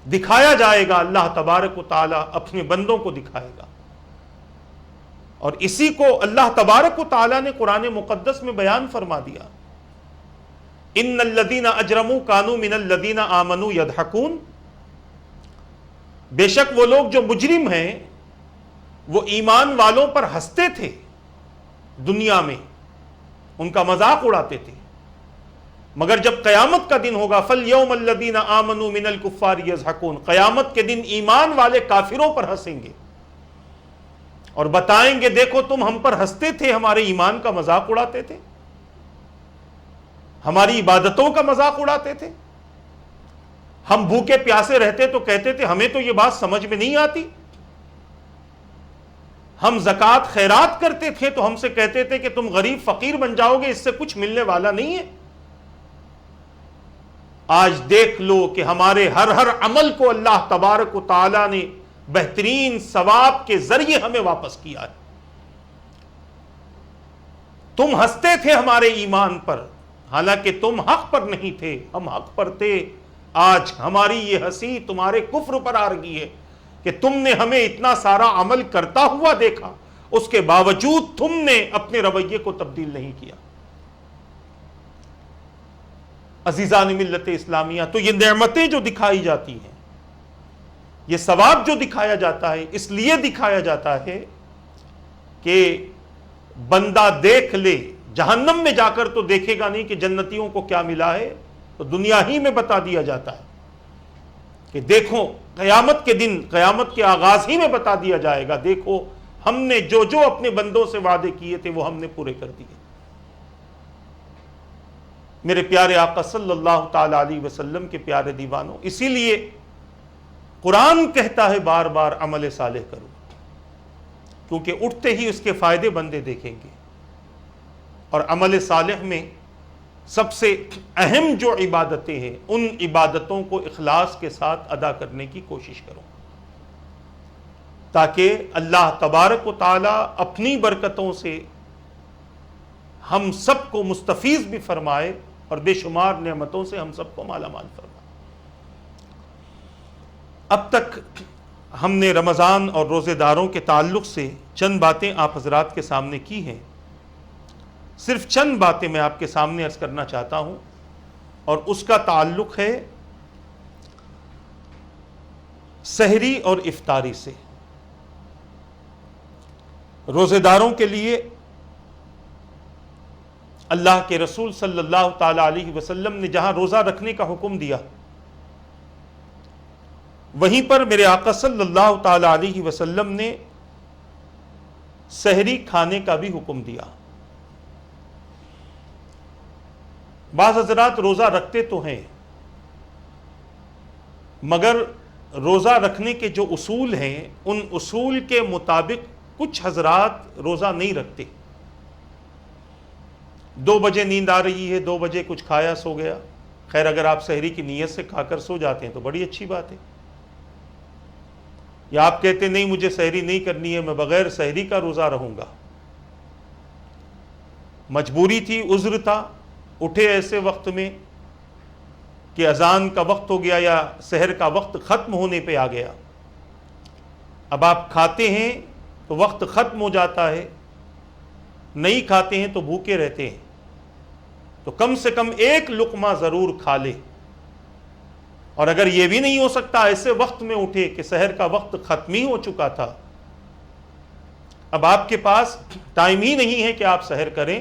دکھایا جائے گا, اللہ تبارک و تعالی اپنے بندوں کو دکھائے گا. اور اسی کو اللہ تبارک و تعالی نے قرآن مقدس میں بیان فرما دیا, ان الذین اجرموا کانوا من الذین آمنوا یضحکون. بے شک وہ لوگ جو مجرم ہیں وہ ایمان والوں پر ہنستے تھے دنیا میں, ان کا مذاق اڑاتے تھے, مگر جب قیامت کا دن ہوگا فَالْيَوْمَ الَّذِينَ آمَنُوا مِنَ الْكُفَّارِ يَضْحَكُونَ, قیامت کے دن ایمان والے کافروں پر ہنسیں گے اور بتائیں گے دیکھو تم ہم پر ہنستے تھے, ہمارے ایمان کا مذاق اڑاتے تھے, ہماری عبادتوں کا مذاق اڑاتے تھے. ہم بھوکے پیاسے رہتے تو کہتے تھے ہمیں تو یہ بات سمجھ میں نہیں آتی. ہم زکوٰۃ خیرات کرتے تھے تو ہم سے کہتے تھے کہ تم غریب فقیر بن جاؤ گے, اس سے کچھ ملنے والا نہیں ہے. آج دیکھ لو کہ ہمارے ہر عمل کو اللہ تبارک و تعالی نے بہترین ثواب کے ذریعے ہمیں واپس کیا ہے. تم ہنستے تھے ہمارے ایمان پر, حالانکہ تم حق پر نہیں تھے, ہم حق پر تھے. آج ہماری یہ ہنسی تمہارے کفر پر آ رہی ہے کہ تم نے ہمیں اتنا سارا عمل کرتا ہوا دیکھا, اس کے باوجود تم نے اپنے رویے کو تبدیل نہیں کیا. عزیزان ملت اسلامیہ, تو یہ نعمتیں جو دکھائی جاتی ہیں, یہ ثواب جو دکھایا جاتا ہے, اس لیے دکھایا جاتا ہے کہ بندہ دیکھ لے. جہنم میں جا کر تو دیکھے گا نہیں کہ جنتیوں کو کیا ملا ہے, تو دنیا ہی میں بتا دیا جاتا ہے کہ دیکھو قیامت کے دن, قیامت کے آغاز ہی میں بتا دیا جائے گا دیکھو ہم نے جو جو اپنے بندوں سے وعدے کیے تھے وہ ہم نے پورے کر دیے. میرے پیارے آقا صلی اللہ تعالی علیہ وسلم کے پیارے دیوانوں, اسی لیے قرآن کہتا ہے بار بار عمل صالح کرو, کیونکہ اٹھتے ہی اس کے فائدے بندے دیکھیں گے. اور عمل صالح میں سب سے اہم جو عبادتیں ہیں ان عبادتوں کو اخلاص کے ساتھ ادا کرنے کی کوشش کرو, تاکہ اللہ تبارک و تعالی اپنی برکتوں سے ہم سب کو مستفیض بھی فرمائے اور بے شمار نعمتوں سے ہم سب کو مالا مال فرمائے. اب تک ہم نے رمضان اور روزے داروں کے تعلق سے چند باتیں آپ حضرات کے سامنے کی ہیں. صرف چند باتیں میں آپ کے سامنے عرض کرنا چاہتا ہوں, اور اس کا تعلق ہے سحری اور افطاری سے. روزے داروں کے لیے اللہ کے رسول صلی اللہ تعالی علیہ وسلم نے جہاں روزہ رکھنے کا حکم دیا, وہیں پر میرے آقا صلی اللہ تعالی علیہ وسلم نے سحری کھانے کا بھی حکم دیا. بعض حضرات روزہ رکھتے تو ہیں, مگر روزہ رکھنے کے جو اصول ہیں ان اصول کے مطابق کچھ حضرات روزہ نہیں رکھتے. 2 بجے نیند آ رہی ہے, 2 بجے کچھ کھایا سو گیا. خیر اگر آپ سحری کی نیت سے کھا کر سو جاتے ہیں تو بڑی اچھی بات ہے. یا آپ کہتے نہیں مجھے سحری نہیں کرنی ہے, میں بغیر سحری کا روزہ رہوں گا, مجبوری تھی, عذر تھا, اٹھے ایسے وقت میں کہ اذان کا وقت ہو گیا یا سحر کا وقت ختم ہونے پہ آ گیا. اب آپ کھاتے ہیں تو وقت ختم ہو جاتا ہے, نہیں کھاتے ہیں تو بھوکے رہتے ہیں, تو کم سے کم ایک لقمہ ضرور کھا لے. اور اگر یہ بھی نہیں ہو سکتا ایسے وقت میں اٹھے کہ سحر کا وقت ختم ہی ہو چکا تھا، اب آپ کے پاس ٹائم ہی نہیں ہے کہ آپ سحر کریں،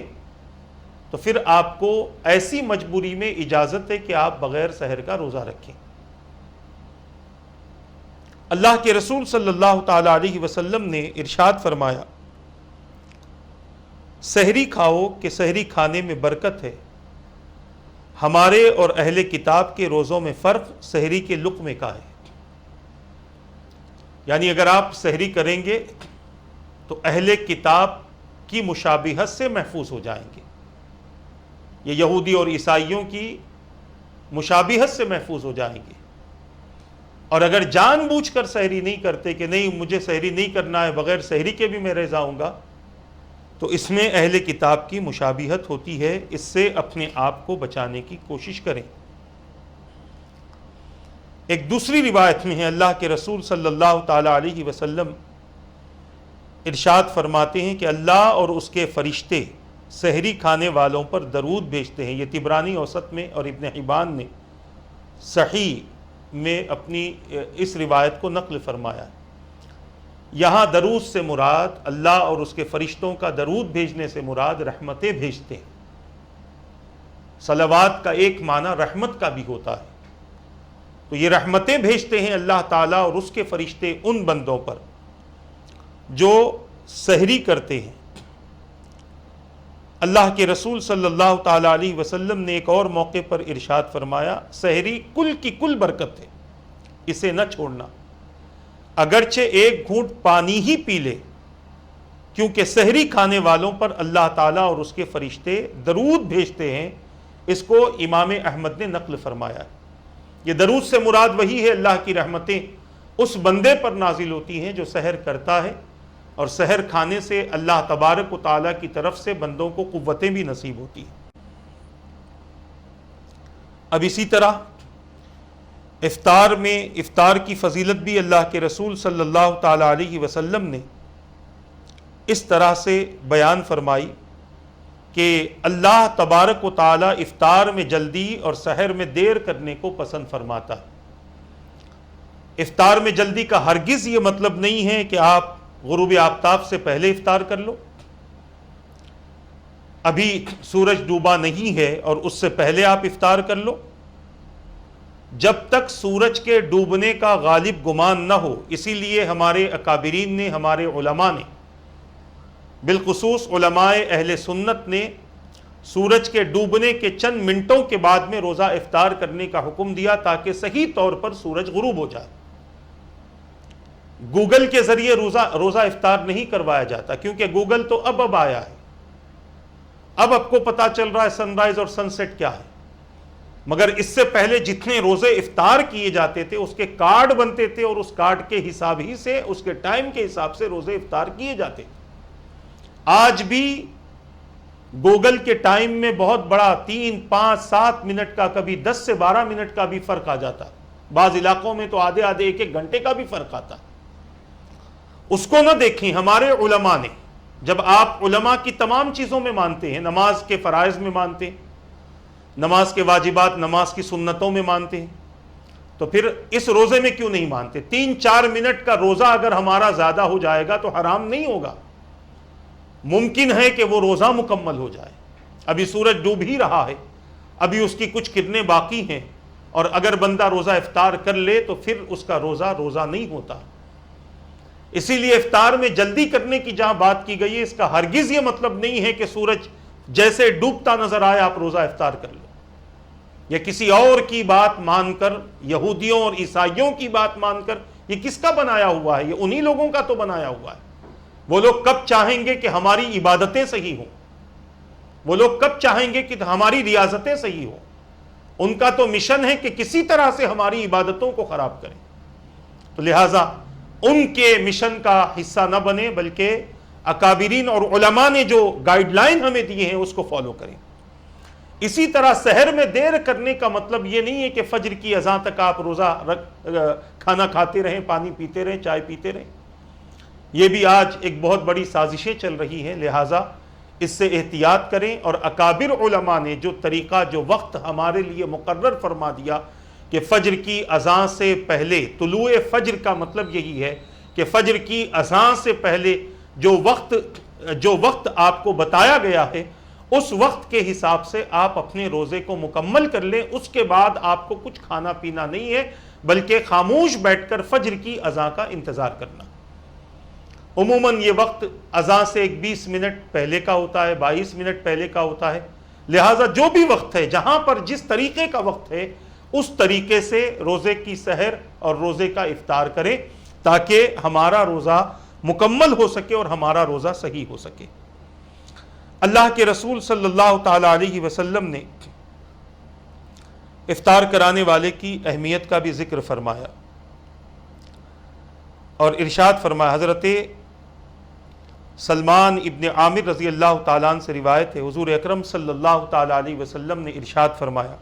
تو پھر آپ کو ایسی مجبوری میں اجازت ہے کہ آپ بغیر سحر کا روزہ رکھیں۔ اللہ کے رسول صلی اللہ تعالی علیہ وسلم نے ارشاد فرمایا، سحری کھاؤ کہ سحری کھانے میں برکت ہے، ہمارے اور اہل کتاب کے روزوں میں فرق سحری کے لقمے کا ہے۔ یعنی اگر آپ سحری کریں گے تو اہل کتاب کی مشابہت سے محفوظ ہو جائیں گے، یہ یہودی اور عیسائیوں کی مشابہت سے محفوظ ہو جائیں گے۔ اور اگر جان بوجھ کر سحری نہیں کرتے کہ نہیں مجھے سحری نہیں کرنا ہے، بغیر سحری کے بھی میں رہ جاؤں گا، تو اس میں اہل کتاب کی مشابہت ہوتی ہے، اس سے اپنے آپ کو بچانے کی کوشش کریں۔ ایک دوسری روایت میں ہے، اللہ کے رسول صلی اللہ تعالی علیہ وسلم ارشاد فرماتے ہیں کہ اللہ اور اس کے فرشتے سحری کھانے والوں پر درود بھیجتے ہیں۔ یہ طبرانی اوسط میں اور ابن حبان نے صحیح میں اپنی اس روایت کو نقل فرمایا ہے۔ یہاں درود سے مراد اللہ اور اس کے فرشتوں کا درود بھیجنے سے مراد رحمتیں بھیجتے ہیں۔ صلوات کا ایک معنی رحمت کا بھی ہوتا ہے، تو یہ رحمتیں بھیجتے ہیں اللہ تعالیٰ اور اس کے فرشتے ان بندوں پر جو سحری کرتے ہیں۔ اللہ کے رسول صلی اللہ تعالی علیہ وسلم نے ایک اور موقع پر ارشاد فرمایا، سحری کل کی کل برکت ہے، اسے نہ چھوڑنا، اگرچہ ایک گھونٹ پانی ہی پی لے، کیونکہ سحری کھانے والوں پر اللہ تعالیٰ اور اس کے فرشتے درود بھیجتے ہیں۔ اس کو امام احمد نے نقل فرمایا ہے۔ یہ درود سے مراد وہی ہے، اللہ کی رحمتیں اس بندے پر نازل ہوتی ہیں جو سحر کرتا ہے، اور سحر کھانے سے اللہ تبارک و تعالیٰ کی طرف سے بندوں کو قوتیں بھی نصیب ہوتی ہیں۔ اب اسی طرح افطار کی فضیلت بھی اللہ کے رسول صلی اللہ تعالی علیہ وسلم نے اس طرح سے بیان فرمائی کہ اللہ تبارک و تعالیٰ افطار میں جلدی اور سحر میں دیر کرنے کو پسند فرماتا ہے۔ افطار میں جلدی کا ہرگز یہ مطلب نہیں ہے کہ آپ غروب آفتاب سے پہلے افطار کر لو، ابھی سورج ڈوبا نہیں ہے اور اس سے پہلے آپ افطار کر لو۔ جب تک سورج کے ڈوبنے کا غالب گمان نہ ہو، اسی لیے ہمارے اکابرین نے، ہمارے علماء نے، بالخصوص علماء اہل سنت نے سورج کے ڈوبنے کے چند منٹوں کے بعد میں روزہ افطار کرنے کا حکم دیا تاکہ صحیح طور پر سورج غروب ہو جائے۔ گوگل کے ذریعے روزہ افطار نہیں کروایا جاتا، کیونکہ گوگل تو اب آیا ہے، اب آپ کو پتا چل رہا ہے سن رائز اور سن سیٹ کیا ہے، مگر اس سے پہلے جتنے روزے افطار کیے جاتے تھے اس کے کارڈ بنتے تھے، اور اس کارڈ کے حساب ہی سے، اس کے ٹائم کے حساب سے روزے افطار کیے جاتے تھے۔ آج بھی گوگل کے ٹائم میں بہت بڑا 3، 5، 7 منٹ کا، کبھی 10 سے 12 منٹ کا بھی فرق آ جاتا، بعض علاقوں میں تو آدھے 1 گھنٹے کا بھی فرق آتا۔ اس کو نہ دیکھیں، ہمارے علماء نے، جب آپ علماء کی تمام چیزوں میں مانتے ہیں، نماز کے فرائض میں مانتے ہیں، نماز کے واجبات، نماز کی سنتوں میں مانتے ہیں، تو پھر اس روزے میں کیوں نہیں مانتے؟ 3-4 منٹ کا روزہ اگر ہمارا زیادہ ہو جائے گا تو حرام نہیں ہوگا، ممکن ہے کہ وہ روزہ مکمل ہو جائے۔ ابھی سورج ڈوب ہی رہا ہے، ابھی اس کی کچھ کرنیں باقی ہیں، اور اگر بندہ روزہ افطار کر لے تو پھر اس کا روزہ نہیں ہوتا۔ اسی لیے افطار میں جلدی کرنے کی جہاں بات کی گئی ہے، اس کا ہرگز یہ مطلب نہیں ہے کہ سورج جیسے ڈوبتا نظر آئے آپ روزہ افطار کر لو، یا کسی اور کی بات مان کر، یہودیوں اور عیسائیوں کی بات مان کر۔ یہ کس کا بنایا ہوا ہے؟ یہ انہی لوگوں کا تو بنایا ہوا ہے۔ وہ لوگ کب چاہیں گے کہ ہماری عبادتیں صحیح ہوں؟ وہ لوگ کب چاہیں گے کہ ہماری ریاضتیں صحیح ہوں؟ ان کا تو مشن ہے کہ کسی طرح سے ہماری عبادتوں کو خراب کریں۔ تو لہٰذا ان کے مشن کا حصہ نہ بنے، بلکہ اکابرین اور علماء نے جو گائیڈ لائن ہمیں دیے ہیں اس کو فالو کریں۔ اسی طرح سحر میں دیر کرنے کا مطلب یہ نہیں ہے کہ فجر کی اذان تک آپ روزہ کھانا کھاتے رہیں، پانی پیتے رہیں، چائے پیتے رہیں۔ یہ بھی آج ایک بہت بڑی سازشیں چل رہی ہیں، لہٰذا اس سے احتیاط کریں۔ اور اکابر علماء نے جو طریقہ، جو وقت ہمارے لیے مقرر فرما دیا کہ فجر کی اذان سے پہلے، طلوع فجر کا مطلب یہی ہے کہ فجر کی اذان سے پہلے جو وقت آپ کو بتایا گیا ہے اس وقت کے حساب سے آپ اپنے روزے کو مکمل کر لیں. اس کے بعد آپ کو کچھ کھانا پینا نہیں ہے بلکہ خاموش بیٹھ کر فجر کی اذان کا انتظار کرنا. عموماً یہ وقت اذان سے 20 منٹ پہلے کا ہوتا ہے، 22 منٹ پہلے کا ہوتا ہے. لہٰذا جو بھی وقت ہے، جہاں پر جس طریقے کا وقت ہے اس طریقے سے روزے کی سحر اور روزے کا افطار کریں تاکہ ہمارا روزہ مکمل ہو سکے اور ہمارا روزہ صحیح ہو سکے. اللہ کے رسول صلی اللہ تعالی علیہ وسلم نے افطار کرانے والے کی اہمیت کا بھی ذکر فرمایا اور ارشاد فرمایا. حضرت سلمان ابن عامر رضی اللہ تعالیٰ عنہ سے روایت ہے، حضور اکرم صلی اللہ تعالی علیہ وسلم نے ارشاد فرمایا،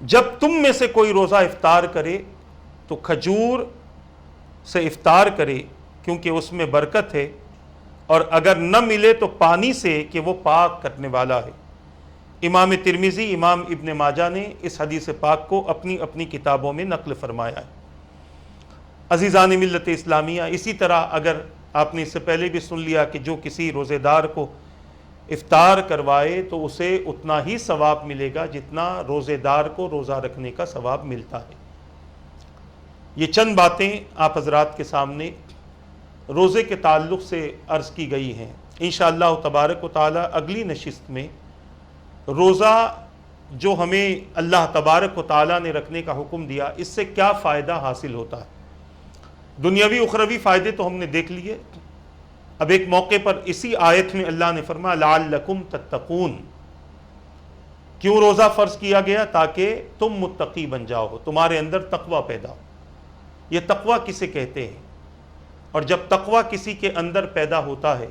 جب تم میں سے کوئی روزہ افطار کرے تو کھجور سے افطار کرے کیونکہ اس میں برکت ہے، اور اگر نہ ملے تو پانی سے کہ وہ پاک کرنے والا ہے. امام ترمذی، امام ابن ماجہ نے اس حدیث پاک کو اپنی اپنی کتابوں میں نقل فرمایا ہے. عزیزان ملت اسلامیہ، اسی طرح اگر آپ نے اس سے پہلے بھی سن لیا کہ جو کسی روزے دار کو افطار کروائے تو اسے اتنا ہی ثواب ملے گا جتنا روزے دار کو روزہ رکھنے کا ثواب ملتا ہے. یہ چند باتیں آپ حضرات کے سامنے روزے کے تعلق سے عرض کی گئی ہیں. انشاءاللہ تبارک و تعالی اگلی نشست میں روزہ جو ہمیں اللہ تبارک و تعالی نے رکھنے کا حکم دیا، اس سے کیا فائدہ حاصل ہوتا ہے. دنیاوی اخروی فائدے تو ہم نے دیکھ لیے. اب ایک موقع پر اسی آیت میں اللہ نے فرمایا لعلکم تتقون، کیوں روزہ فرض کیا گیا؟ تاکہ تم متقی بن جاؤ، تمہارے اندر تقوی پیدا ہو. یہ تقوی کسے کہتے ہیں؟ اور جب تقوی کسی کے اندر پیدا ہوتا ہے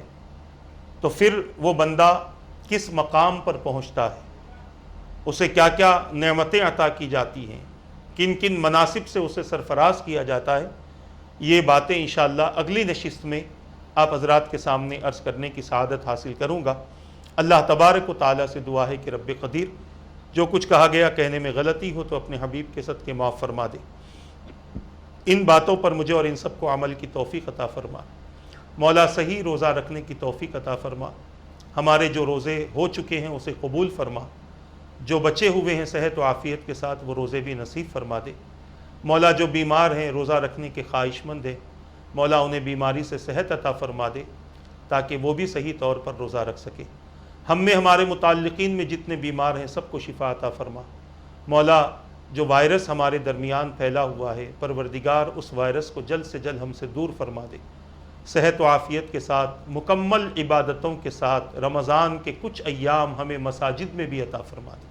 تو پھر وہ بندہ کس مقام پر پہنچتا ہے، اسے کیا کیا نعمتیں عطا کی جاتی ہیں، کن کن مناصب سے اسے سرفراز کیا جاتا ہے، یہ باتیں انشاءاللہ اگلی نشست میں آپ حضرات کے سامنے عرض کرنے کی سعادت حاصل کروں گا. اللہ تبارک و تعالیٰ سے دعا ہے کہ رب قدیر جو کچھ کہا گیا کہنے میں غلطی ہو تو اپنے حبیب کے صدقے معاف فرما دے. ان باتوں پر مجھے اور ان سب کو عمل کی توفیق عطا فرما. مولا صحیح روزہ رکھنے کی توفیق عطا فرما. ہمارے جو روزے ہو چکے ہیں اسے قبول فرما، جو بچے ہوئے ہیں صحت و عافیت کے ساتھ وہ روزے بھی نصیب فرما دے. مولا جو بیمار ہیں روزہ رکھنے کے خواہش مند ہیں، مولا انہیں بیماری سے صحت عطا فرما دے تاکہ وہ بھی صحیح طور پر روزہ رکھ سکے. ہم میں ہمارے متعلقین میں جتنے بیمار ہیں سب کو شفا عطا فرما. مولا جو وائرس ہمارے درمیان پھیلا ہوا ہے، پروردگار اس وائرس کو جلد سے جلد ہم سے دور فرما دے. صحت و عافیت کے ساتھ مکمل عبادتوں کے ساتھ رمضان کے کچھ ایام ہمیں مساجد میں بھی عطا فرما دے.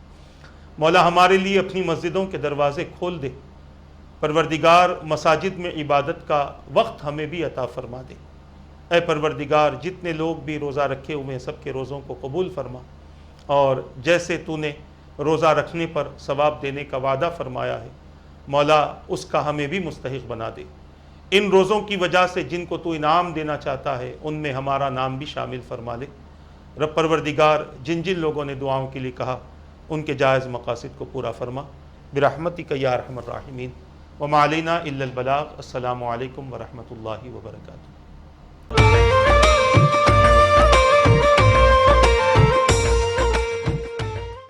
مولا ہمارے لیے اپنی مسجدوں کے دروازے کھول دے. پروردگار مساجد میں عبادت کا وقت ہمیں بھی عطا فرما دے. اے پروردگار جتنے لوگ بھی روزہ رکھے ہوئے ہیں سب کے روزوں کو قبول فرما، اور جیسے تو نے روزہ رکھنے پر ثواب دینے کا وعدہ فرمایا ہے مولا اس کا ہمیں بھی مستحق بنا دے. ان روزوں کی وجہ سے جن کو تو انعام دینا چاہتا ہے ان میں ہمارا نام بھی شامل فرما لے. رب پروردگار جن جن لوگوں نے دعاؤں کے لیے کہا ان کے جائز مقاصد کو پورا فرما برحمتک یا ارحم الراحمین. وما علینا الا البلاغ. السلام علیکم ورحمۃ اللہ وبرکاتہ.